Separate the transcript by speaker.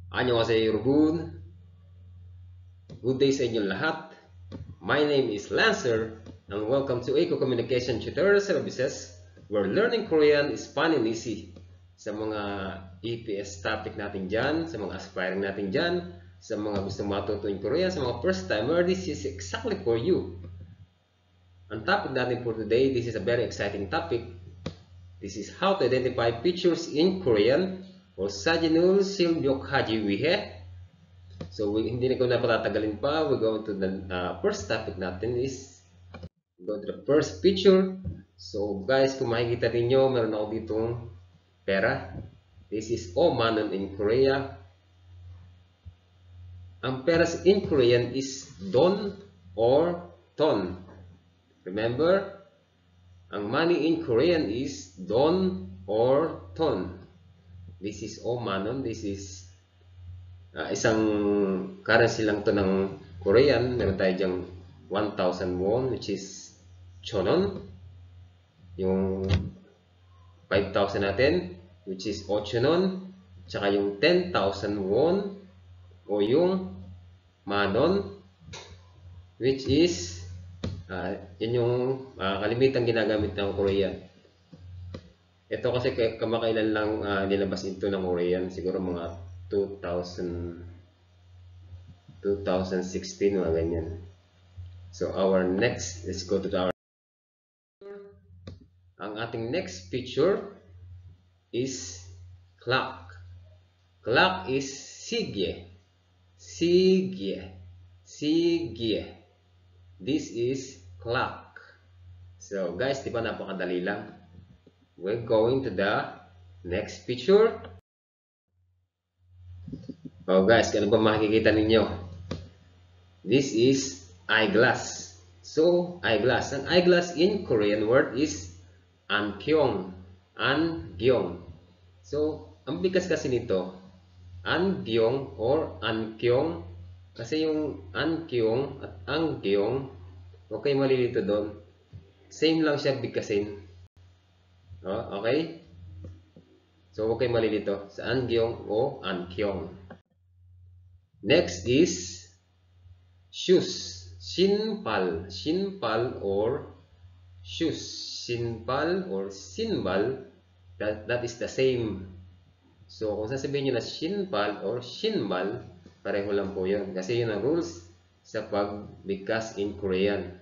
Speaker 1: Annyeonghaseyo 여러분. Good day sa inyong lahat. My name is Lancer and welcome to Eco Communication Tutorial Services where learning Korean is fun and easy. Sa mga EPS topic natin dyan, sa mga aspiring natin dyan, sa mga gusto matuto in Korean, sa mga first timer, this is exactly for you. Ang topic natin for today, this is a very exciting topic. This is how to identify pictures in Korean or Sajinul Silbyokhaji Wihe. So hindi na ko na patatagalin pa. We go to the first topic natin is go to the first picture. So guys, kung makikita ninyo, meron ako ditong pera. This is Omanon in Korea. Ang pera in Korean is don or ton. Remember, ang money in Korean is don or ton. This is Omanon. This is isang currency lang to ng Korean. Meron tayo dyang 1,000 won, which is chonon. Yung 5,000 natin, which is ochonon. Tsaka yung 10,000 won, o yung manon, which is yun yung kalimitang ginagamit ng Korean. Ito kasi kamakailan lang nilabas ito ng Korean. Siguro mga 2016, mga ganyan. So our next, let's go to our ang ating next picture is clock. Clock is sigye. Sigye. Sigye. This is clock. So guys, di ba napakadali lang? We're going to the next picture. Oh guys, ano ba makikita ninyo? This is eyeglass. So, eyeglass. Ang eyeglass in Korean word is ankyong. Angyong. So, ang bigas kasi nito, angyong or ankyong. Kasi yung ankyong at angyong, huwag kayo malilito doon. Same lang siya bigkasin. Oh, okay? So, huwag kayo malilito sa angyong o ankyong. Next is shoes. Shinpal. Shinpal or shoes. Shinpal or sinbal, that is the same. So, kung sasabihin nyo na shinpal or shinbal, pareho lang po yun. Kasi yun ang rules sa pagbigkas in Korean.